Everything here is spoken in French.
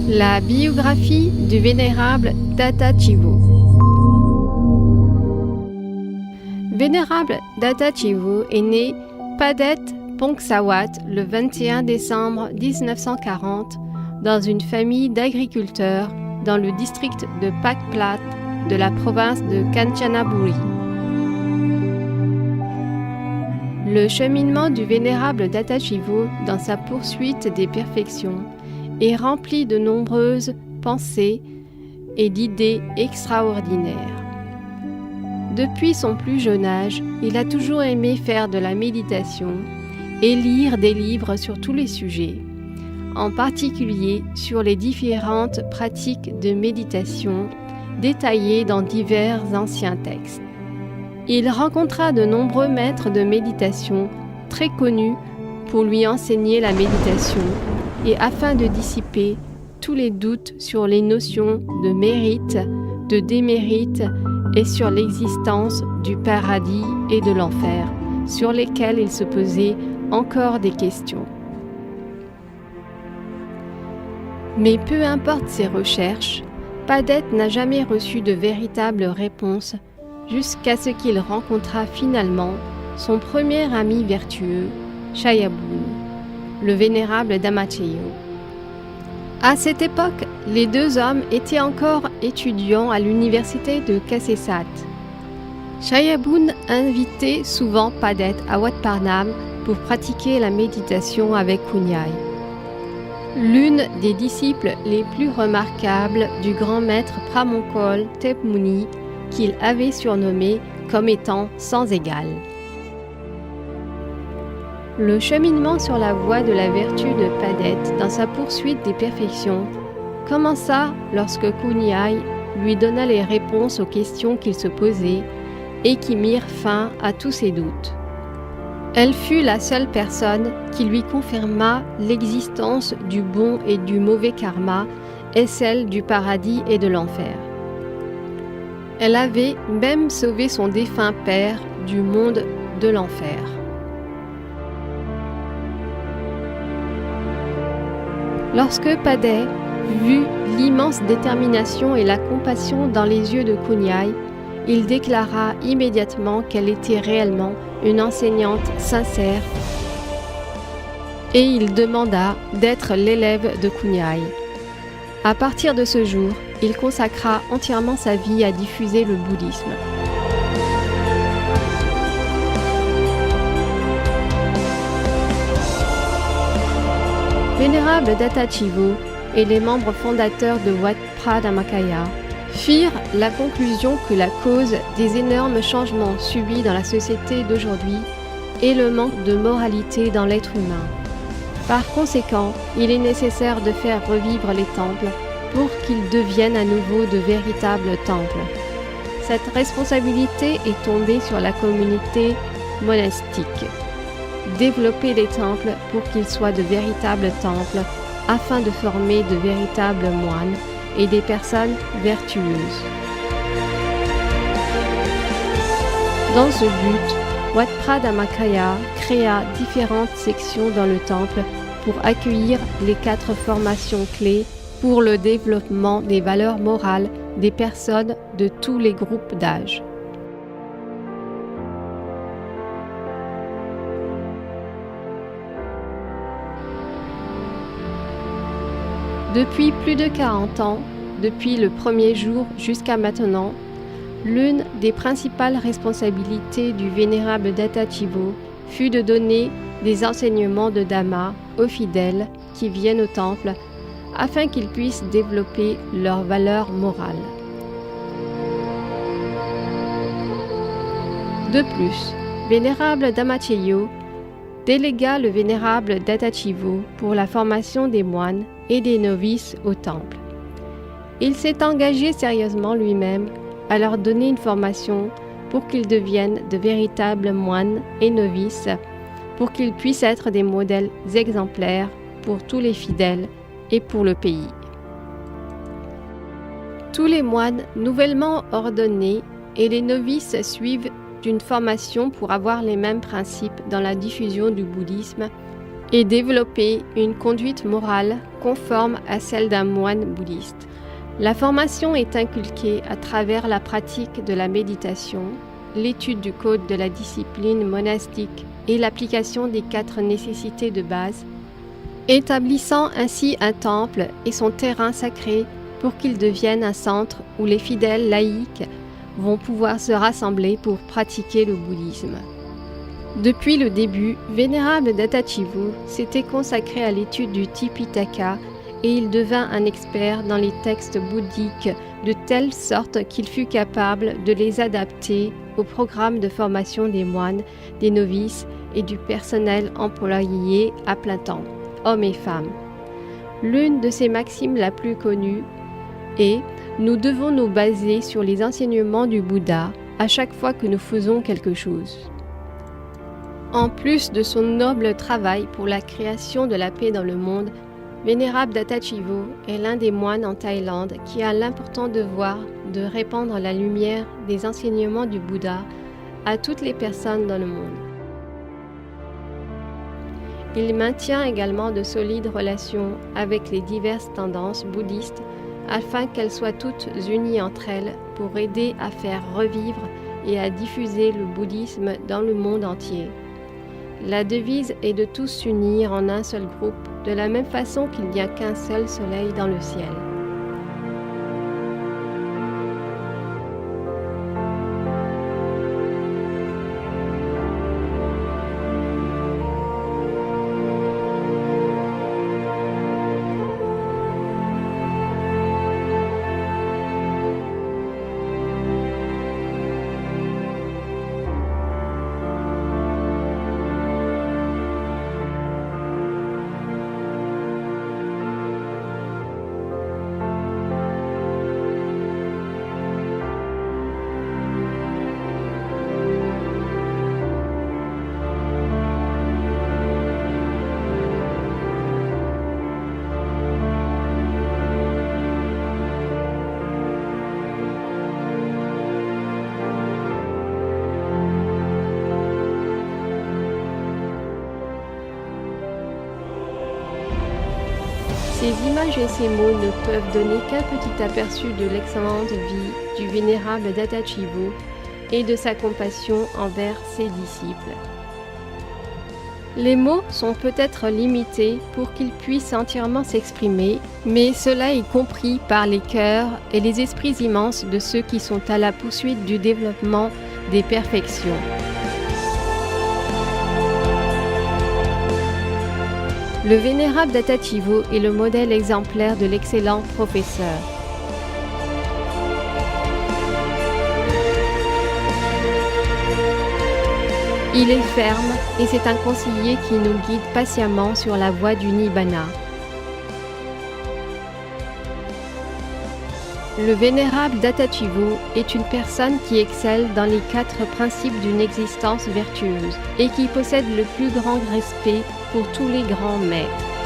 La biographie du vénérable Datta Chivo. Vénérable Datta Chivo est né Padet Phongsawat le 21 décembre 1940 dans une famille d'agriculteurs dans le district de Pakplat de la province de Kanchanaburi. Le cheminement du vénérable Datta Chivo dans sa poursuite des perfections est rempli de nombreuses pensées et d'idées extraordinaires. Depuis son plus jeune âge, il a toujours aimé faire de la méditation et lire des livres sur tous les sujets, en particulier sur les différentes pratiques de méditation détaillées dans divers anciens textes. Il rencontra de nombreux maîtres de méditation très connus pour lui enseigner la méditation et afin de dissiper tous les doutes sur les notions de mérite, de démérite et sur l'existence du paradis et de l'enfer, sur lesquels il se posait encore des questions. Mais peu importe ses recherches, Padet n'a jamais reçu de véritable réponse jusqu'à ce qu'il rencontra finalement son premier ami vertueux, Chayabun, le vénérable Dhammacheyo. À cette époque, les deux hommes étaient encore étudiants à l'université de Kasetsat. Chayabun invitait souvent Padet à Wat Parnam pour pratiquer la méditation avec Kunyai. L'une des disciples les plus remarquables du grand maître Pramonkol Tep Muni, qu'il avait surnommé comme étant sans égal. Le cheminement sur la voie de la vertu de Padet dans sa poursuite des perfections commença lorsque Kunyai lui donna les réponses aux questions qu'il se posait et qui mirent fin à tous ses doutes. Elle fut la seule personne qui lui confirma l'existence du bon et du mauvais karma et celle du paradis et de l'enfer. Elle avait même sauvé son défunt père du monde de l'enfer. Lorsque Padet vit l'immense détermination et la compassion dans les yeux de Kunyai, il déclara immédiatement qu'elle était réellement une enseignante sincère et il demanda d'être l'élève de Kunyai. À partir de ce jour, il consacra entièrement sa vie à diffuser le bouddhisme. Vénérable Datta Chivo et les membres fondateurs de Wat Phra Dhammakaya firent la conclusion que la cause des énormes changements subis dans la société d'aujourd'hui est le manque de moralité dans l'être humain. Par conséquent, il est nécessaire de faire revivre les temples pour qu'ils deviennent à nouveau de véritables temples. Cette responsabilité est tombée sur la communauté monastique. Développer les temples pour qu'ils soient de véritables temples afin de former de véritables moines et des personnes vertueuses. Dans ce but, Wat Phra Dhammakaya créa différentes sections dans le temple pour accueillir les 4 formations clés pour le développement des valeurs morales des personnes de tous les groupes d'âge. Depuis plus de 40 ans, depuis le premier jour jusqu'à maintenant, l'une des principales responsabilités du vénérable Datta Chivo fut de donner des enseignements de Dhamma aux fidèles qui viennent au temple afin qu'ils puissent développer leurs valeurs morales. De plus, vénérable Dhammacheyo délégua le vénérable Datta Chivo pour la formation des moines et des novices au temple. Il s'est engagé sérieusement lui-même à leur donner une formation pour qu'ils deviennent de véritables moines et novices, pour qu'ils puissent être des modèles exemplaires pour tous les fidèles et pour le pays. Tous les moines nouvellement ordonnés et les novices suivent d'une formation pour avoir les mêmes principes dans la diffusion du bouddhisme et développer une conduite morale conforme à celle d'un moine bouddhiste. La formation est inculquée à travers la pratique de la méditation, l'étude du code de la discipline monastique et l'application des 4 nécessités de base, établissant ainsi un temple et son terrain sacré pour qu'il devienne un centre où les fidèles laïcs vont pouvoir se rassembler pour pratiquer le bouddhisme. Depuis le début, Vénérable Datta Chivu s'était consacré à l'étude du Tipitaka et il devint un expert dans les textes bouddhiques de telle sorte qu'il fut capable de les adapter au programme de formation des moines, des novices et du personnel employé à plein temps, hommes et femmes. L'une de ses maximes la plus connue est « Nous devons nous baser sur les enseignements du Bouddha à chaque fois que nous faisons quelque chose ». En plus de son noble travail pour la création de la paix dans le monde, Vénérable Datta Chivu est l'un des moines en Thaïlande qui a l'important devoir de répandre la lumière des enseignements du Bouddha à toutes les personnes dans le monde. Il maintient également de solides relations avec les diverses tendances bouddhistes afin qu'elles soient toutes unies entre elles pour aider à faire revivre et à diffuser le bouddhisme dans le monde entier. La devise est de tous s'unir en un seul groupe, de la même façon qu'il n'y a qu'un seul soleil dans le ciel. Ces images et ces mots ne peuvent donner qu'un petit aperçu de l'excellente vie du Vénérable Datta Chivu et de sa compassion envers ses disciples. Les mots sont peut-être limités pour qu'ils puissent entièrement s'exprimer, mais cela est compris par les cœurs et les esprits immenses de ceux qui sont à la poursuite du développement des perfections. Le Vénérable Datta Chivu est le modèle exemplaire de l'excellent professeur. Il est ferme et c'est un conseiller qui nous guide patiemment sur la voie du Nibbana. Le Vénérable Datta Chivu est une personne qui excelle dans les 4 principes d'une existence vertueuse et qui possède le plus grand respect pour tous les grands maîtres.